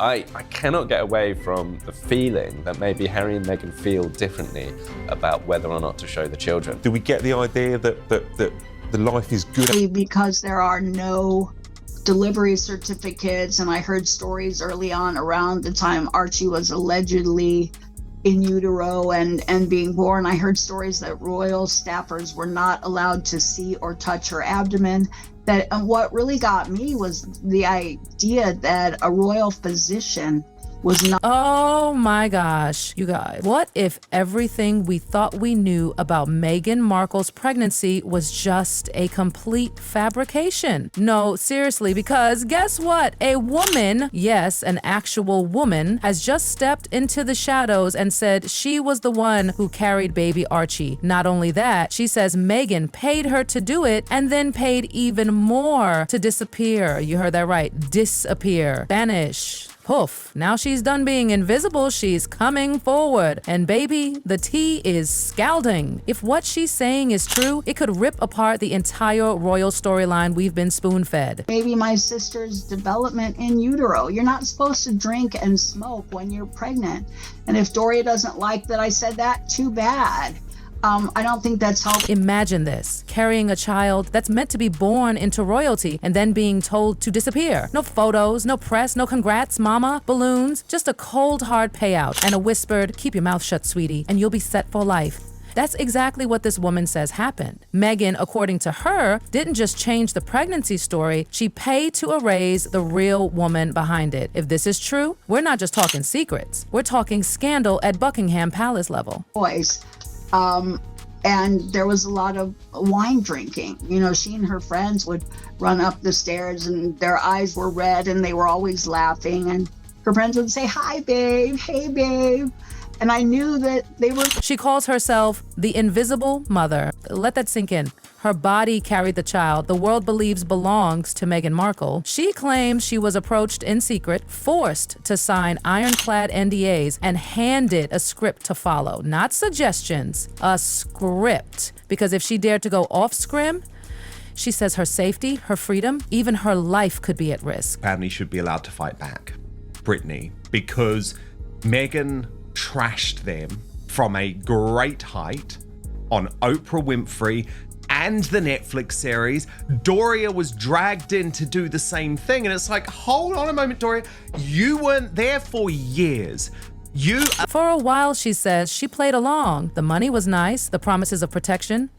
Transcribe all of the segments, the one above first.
I cannot get away from the feeling that maybe Harry and Meghan feel differently about whether or not to show the children. Do we get the idea that the life is good? Because there are no delivery certificates, and I heard stories early on around the time Archie was allegedly in utero and being born. I heard stories that royal staffers were not allowed to see or touch her abdomen. And what really got me was the idea that a royal physician was not. Oh my gosh, you guys. What if everything we thought we knew about Meghan Markle's pregnancy was just a complete fabrication? No, seriously, because guess what? A woman, yes, an actual woman, has just stepped into the shadows and said she was the one who carried baby Archie. Not only that, she says Meghan paid her to do it and then paid even more to disappear. You heard that right, disappear, vanish. Poof, now she's done being invisible, she's coming forward. And baby, the tea is scalding. If what she's saying is true, it could rip apart the entire royal storyline we've been spoon-fed. Maybe my sister's development in utero. You're not supposed to drink and smoke when you're pregnant. And if Doria doesn't like that I said that, too bad. I don't think that's helpful. Imagine this, carrying a child that's meant to be born into royalty and then being told to disappear. No photos, no press, no congrats, mama, balloons, just a cold hard payout and a whispered, keep your mouth shut, sweetie, and you'll be set for life. That's exactly what this woman says happened. Meghan, according to her, didn't just change the pregnancy story, she paid to erase the real woman behind it. If this is true, we're not just talking secrets, we're talking scandal at Buckingham Palace level. Boys. And there was a lot of wine drinking. You know, she and her friends would run up the stairs and their eyes were red and they were always laughing. And her friends would say, hi, babe. Hey, babe. And I knew that they were. She calls herself the invisible mother. Let that sink in. Her body carried the child the world believes belongs to Meghan Markle. She claims she was approached in secret, forced to sign ironclad NDAs, and handed a script to follow. Not suggestions, a script. Because if she dared to go off scrim, she says her safety, her freedom, even her life could be at risk. Family should be allowed to fight back, Brittany, because Meghan trashed them from a great height on Oprah Winfrey and the Netflix series. Doria was dragged in to do the same thing. And it's like, hold on a moment, Doria. You weren't there for years. For a while, she says, she played along. The money was nice, the promises of protection,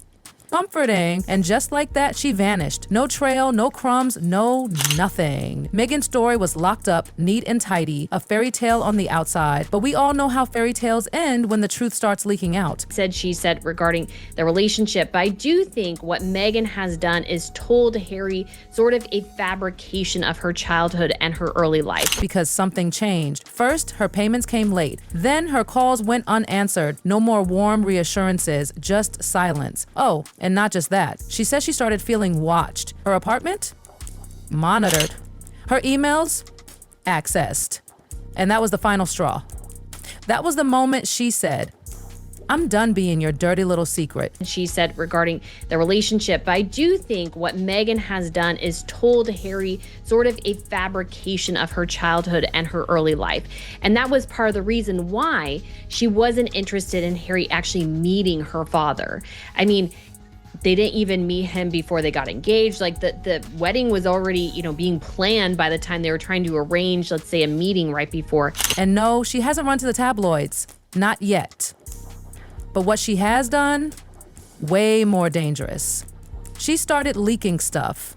comforting, and just like that, she vanished. No trail, no crumbs, no nothing. Meghan's story was locked up, neat and tidy, a fairy tale on the outside, but we all know how fairy tales end when the truth starts leaking out. She said regarding the relationship, but I do think what Meghan has done is told Harry sort of a fabrication of her childhood and her early life. Because something changed. First, her payments came late. Then her calls went unanswered. No more warm reassurances, just silence. Oh, and not just that. She says she started feeling watched. Her apartment? Monitored. Her emails? Accessed. And that was the final straw. That was the moment she said, I'm done being your dirty little secret. She said regarding the relationship, but I do think what Meghan has done is told Harry sort of a fabrication of her childhood and her early life. And that was part of the reason why she wasn't interested in Harry actually meeting her father. I mean, they didn't even meet him before they got engaged. Like the wedding was already, being planned by the time they were trying to arrange, let's say, a meeting right before. And no, she hasn't run to the tabloids. Not yet. But what she has done, way more dangerous. She started leaking stuff.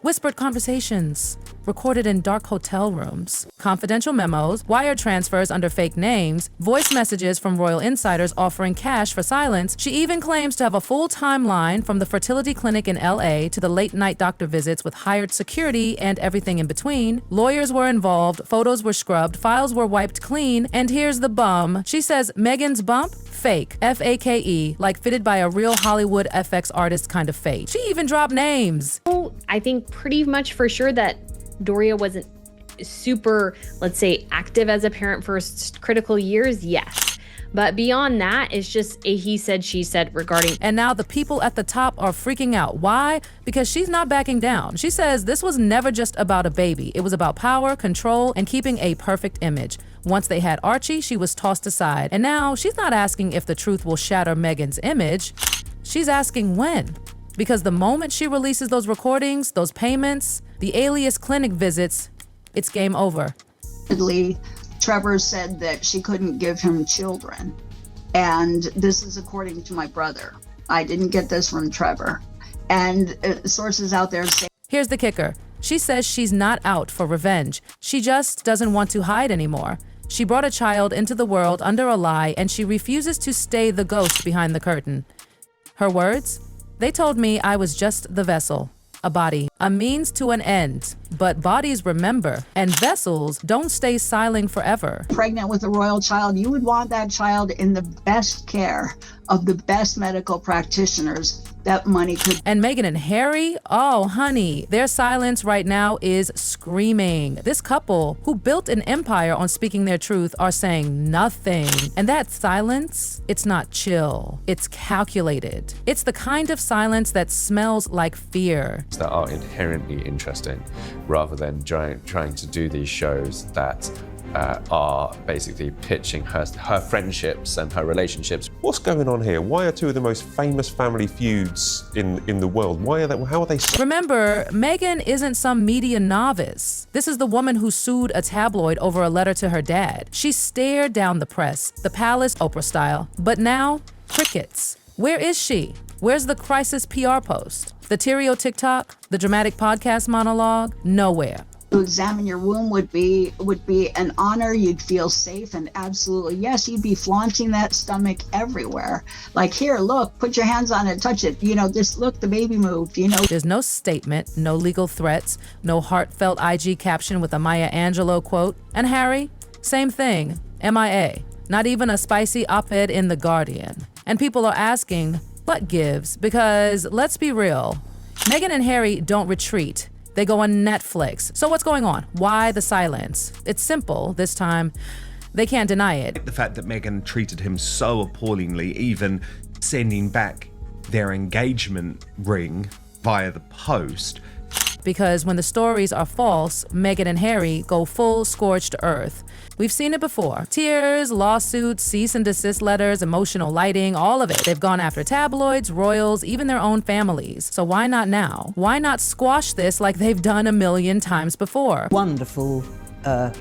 Whispered conversations, recorded in dark hotel rooms, confidential memos, wire transfers under fake names, voice messages from royal insiders offering cash for silence. She even claims to have a full timeline from the fertility clinic in LA to the late-night doctor visits with hired security and everything in between. Lawyers were involved, photos were scrubbed, files were wiped clean, and here's the bum. She says Meghan's bump? Fake. F-A-K-E, like fitted by a real Hollywood FX artist kind of fake. She even dropped names. I think pretty much for sure that Doria wasn't super, let's say, active as a parent for critical years, yes. But beyond that, it's just a he said, she said regarding. And now the people at the top are freaking out. Why? Because she's not backing down. She says this was never just about a baby. It was about power, control, and keeping a perfect image. Once they had Archie, she was tossed aside. And now she's not asking if the truth will shatter Meghan's image. She's asking when. Because the moment she releases those recordings, those payments, the alias clinic visits, it's game over. Trevor said that she couldn't give him children. And this is according to my brother. I didn't get this from Trevor. And sources out there say. Here's the kicker. She says she's not out for revenge. She just doesn't want to hide anymore. She brought a child into the world under a lie, and she refuses to stay the ghost behind the curtain. Her words? They told me I was just the vessel, a body, a means to an end. But bodies remember, and vessels don't stay silent forever. Pregnant with a royal child, you would want that child in the best care of the best medical practitioners that money could. And Meghan and Harry, oh honey, their silence right now is screaming. This couple who built an empire on speaking their truth are saying nothing. And that silence, it's not chill, it's calculated. It's the kind of silence that smells like fear. That are inherently interesting, rather than trying to do these shows that are basically pitching her friendships and her relationships. What's going on here? Why are two of the most famous family feuds in the world? How are they? Remember, Meghan isn't some media novice. This is the woman who sued a tabloid over a letter to her dad. She stared down the press, the palace, Oprah style. But now, crickets. Where is she? Where's the crisis PR post? The Tyrio TikTok? The dramatic podcast monologue? Nowhere. To examine your womb would be an honor. You'd feel safe, and absolutely, yes, you'd be flaunting that stomach everywhere. Like, here, look, put your hands on it, touch it. Just look, the baby moved, There's no statement, no legal threats, no heartfelt IG caption with a Maya Angelou quote. And Harry, same thing, MIA. Not even a spicy op-ed in The Guardian. And people are asking, what gives? Because let's be real, Meghan and Harry don't retreat. They go on Netflix. So what's going on? Why the silence? It's simple this time. They can't deny it. The fact that Meghan treated him so appallingly, even sending back their engagement ring via the post. Because when the stories are false, Meghan and Harry go full scorched earth. We've seen it before. Tears, lawsuits, cease and desist letters, emotional lighting, all of it. They've gone after tabloids, royals, even their own families. So why not now? Why not squash this like they've done a million times before? Wonderful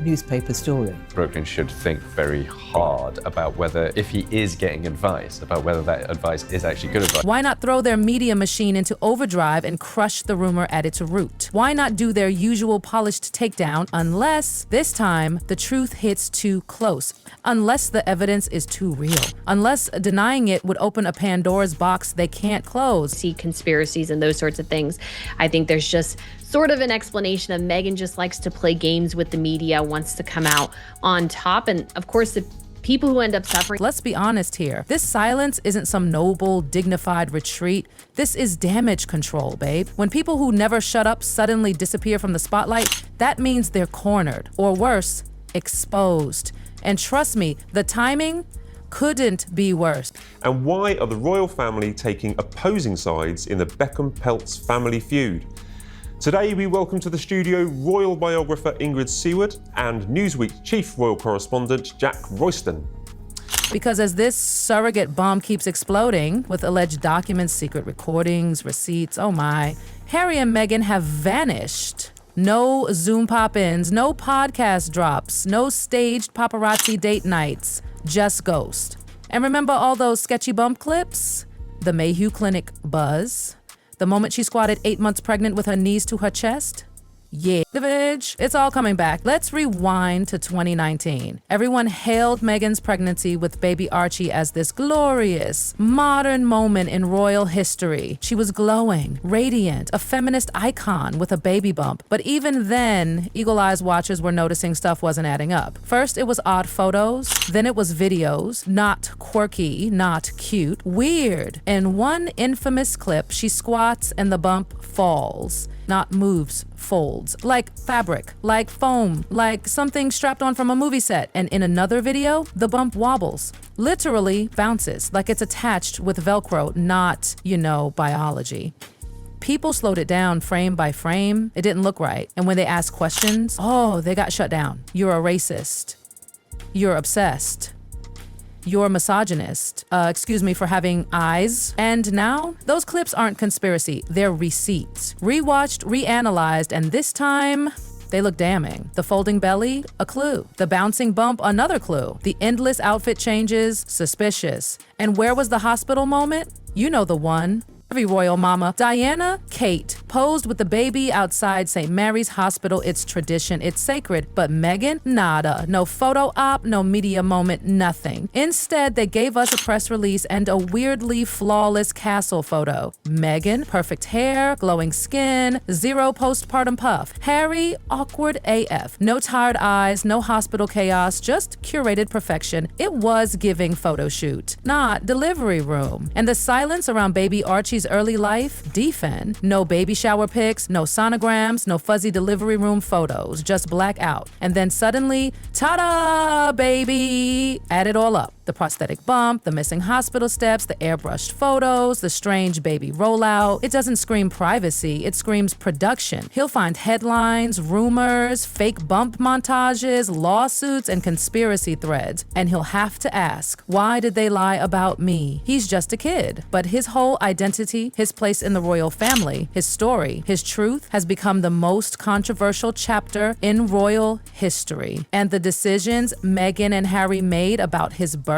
newspaper story. Brooklyn should think very hard about whether, if he is getting advice, about whether that advice is actually good advice. Why not throw their media machine into overdrive and crush the rumor at its root? Why not do their usual polished takedown unless, this time, the truth hits too close? Unless the evidence is too real? Unless denying it would open a Pandora's box they can't close? See conspiracies and those sorts of things. I think there's just sort of an explanation of Meghan just likes to play games with the media, wants to come out on top. And of course, the people who end up suffering. Let's be honest here. This silence isn't some noble, dignified retreat. This is damage control, babe. When people who never shut up suddenly disappear from the spotlight, that means they're cornered, or worse, exposed. And trust me, the timing couldn't be worse. And why are the royal family taking opposing sides in the Beckham-Peltz family feud? Today we welcome to the studio royal biographer Ingrid Seward and Newsweek chief royal correspondent Jack Royston. Because as this surrogate bomb keeps exploding with alleged documents, secret recordings, receipts, oh my, Harry and Meghan have vanished. No Zoom pop-ins, no podcast drops, no staged paparazzi date nights, just ghost. And remember all those sketchy bump clips? The Mayhew Clinic buzz? The moment she squatted 8 months pregnant with her knees to her chest? Yeah, it's all coming back. Let's rewind to 2019. Everyone hailed Meghan's pregnancy with baby Archie as this glorious, modern moment in royal history. She was glowing, radiant, a feminist icon with a baby bump. But even then, Eagle Eyes watchers were noticing stuff wasn't adding up. First, it was odd photos. Then it was videos. Not quirky, not cute, weird. In one infamous clip, she squats and the bump falls. not moves, folds, like fabric, like foam, like something strapped on from a movie set. And in another video, the bump wobbles, literally bounces, like it's attached with Velcro, not, biology. People slowed it down frame by frame. It didn't look right. And when they asked questions, they got shut down. You're a racist. You're obsessed. You're a misogynist. Excuse me for having eyes. And now, those clips aren't conspiracy. They're receipts. Rewatched, reanalyzed, and this time, they look damning. The folding belly, a clue. The bouncing bump, another clue. The endless outfit changes, suspicious. And where was the hospital moment? You know the one. Every royal mama, Diana, Kate, posed with the baby outside St. Mary's Hospital. It's tradition, it's sacred. But Meghan, nada. No photo op, no media moment, nothing. Instead, they gave us a press release and a weirdly flawless castle photo. Meghan, perfect hair, glowing skin, zero postpartum puff. Harry, awkward AF. No tired eyes, no hospital chaos, just curated perfection. It was giving photo shoot, not delivery room. And the silence around baby Archie's early life, defend. No baby shower pics, no sonograms, no fuzzy delivery room photos, just blackout. And then suddenly, ta-da, baby! Add it all up. The prosthetic bump, the missing hospital steps, the airbrushed photos, the strange baby rollout. It doesn't scream privacy, it screams production. He'll find headlines, rumors, fake bump montages, lawsuits, and conspiracy threads. And he'll have to ask, why did they lie about me? He's just a kid. But his whole identity, his place in the royal family, his story, his truth has become the most controversial chapter in royal history. And the decisions Meghan and Harry made about his birth,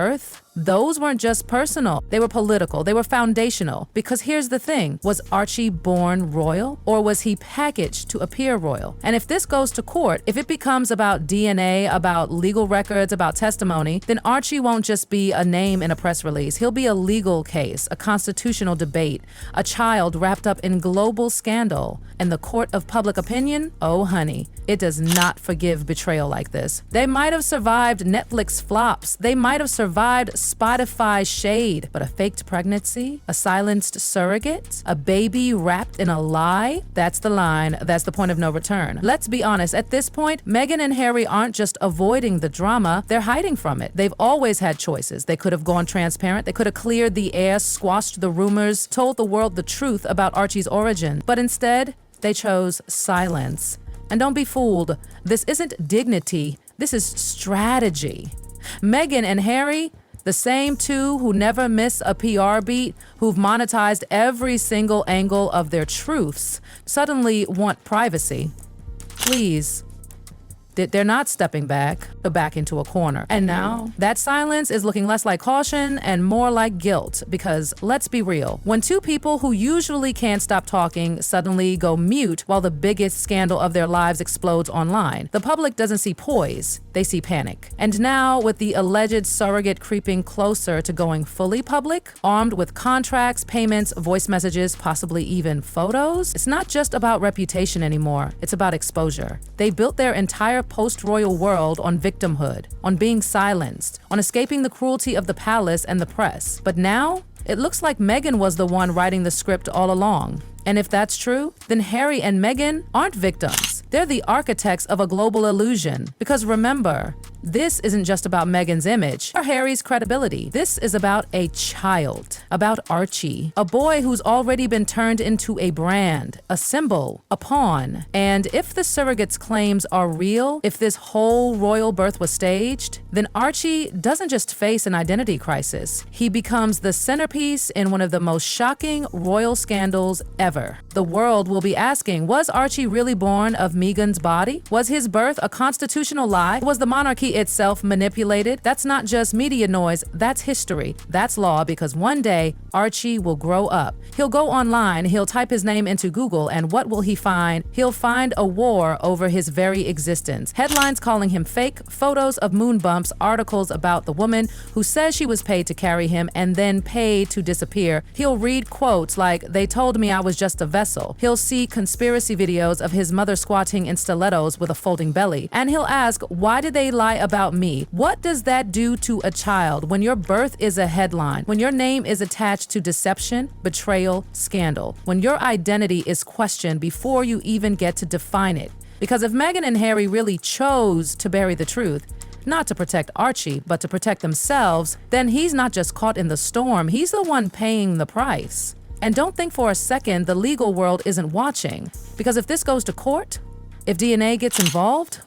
those weren't just personal. They were political. They were foundational. Because here's the thing. Was Archie born royal or was he packaged to appear royal? And if this goes to court, if it becomes about DNA, about legal records, about testimony, then Archie won't just be a name in a press release. He'll be a legal case, a constitutional debate, a child wrapped up in global scandal. And the court of public opinion, oh honey, it does not forgive betrayal like this. They might have survived Netflix flops. They might have survived Spotify shade, but a faked pregnancy, a silenced surrogate, a baby wrapped in a lie, that's the line, that's the point of no return. Let's be honest, at this point, Meghan and Harry aren't just avoiding the drama, they're hiding from it. They've always had choices. They could have gone transparent, they could have cleared the air, squashed the rumors, told the world the truth about Archie's origin, but instead, they chose silence. And don't be fooled, this isn't dignity, this is strategy. Meghan and Harry, the same two who never miss a PR beat, who've monetized every single angle of their truths, suddenly want privacy. Please. They're not stepping back into a corner. And now that silence is looking less like caution and more like guilt, because let's be real, when two people who usually can't stop talking suddenly go mute while the biggest scandal of their lives explodes online, the public doesn't see poise, they see panic. And now with the alleged surrogate creeping closer to going fully public, armed with contracts, payments, voice messages, possibly even photos, it's not just about reputation anymore, it's about exposure. They built their entire post-royal world on victimhood, on being silenced, on escaping the cruelty of the palace and the press. But now, it looks like Meghan was the one writing the script all along. And if that's true, then Harry and Meghan aren't victims. They're the architects of a global illusion. Because remember, this isn't just about Meghan's image or Harry's credibility. This is about a child, about Archie, a boy who's already been turned into a brand, a symbol, a pawn. And if the surrogate's claims are real, if this whole royal birth was staged, then Archie doesn't just face an identity crisis. He becomes the centerpiece in one of the most shocking royal scandals ever. The world will be asking, was Archie really born of Meghan's body? Was his birth a constitutional lie? Was the monarchy itself manipulated? That's not just media noise, that's history. That's law, because one day Archie will grow up. He'll go online, he'll type his name into Google, and what will he find? He'll find a war over his very existence. Headlines calling him fake, photos of moon bumps, articles about the woman who says she was paid to carry him and then paid to disappear. He'll read quotes like, "They told me I was just a vessel." He'll see conspiracy videos of his mother squatting in stilettos with a folding belly. And he'll ask, why did they lie about me. What does that do to a child when your birth is a headline, when your name is attached to deception, betrayal, scandal, when your identity is questioned before you even get to define it? Because if Meghan and Harry really chose to bury the truth, not to protect Archie, but to protect themselves, then he's not just caught in the storm, he's the one paying the price. And don't think for a second the legal world isn't watching, because if this goes to court, if DNA gets involved,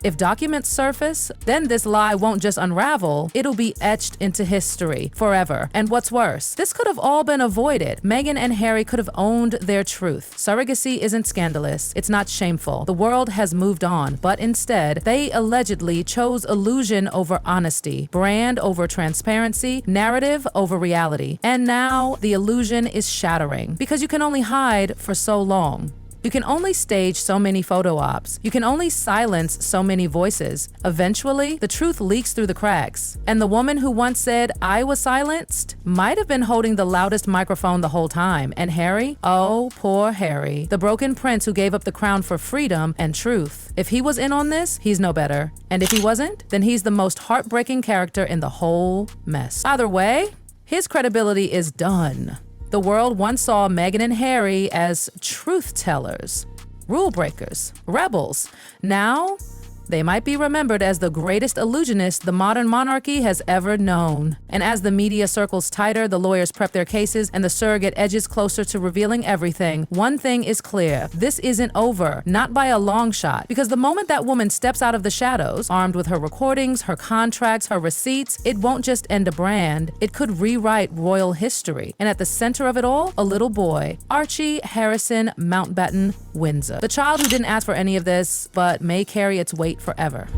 if documents surface, then this lie won't just unravel, it'll be etched into history forever. And what's worse, this could have all been avoided. Meghan and Harry could have owned their truth. Surrogacy isn't scandalous. It's not shameful. The world has moved on, but instead, they allegedly chose illusion over honesty, brand over transparency, narrative over reality. And now the illusion is shattering because you can only hide for so long. You can only stage so many photo ops. You can only silence so many voices. Eventually, the truth leaks through the cracks. And the woman who once said, "I was silenced," might have been holding the loudest microphone the whole time. And Harry? Oh, poor Harry. The broken prince who gave up the crown for freedom and truth. If he was in on this, he's no better. And if he wasn't, then he's the most heartbreaking character in the whole mess. Either way, his credibility is done. The world once saw Meghan and Harry as truth tellers, rule breakers, rebels. Now, they might be remembered as the greatest illusionists the modern monarchy has ever known. And as the media circles tighter, the lawyers prep their cases, and the surrogate edges closer to revealing everything, one thing is clear. This isn't over, not by a long shot. Because the moment that woman steps out of the shadows, armed with her recordings, her contracts, her receipts, it won't just end a brand, it could rewrite royal history. And at the center of it all, a little boy, Archie Harrison Mountbatten Windsor. The child who didn't ask for any of this, but may carry its weight forever.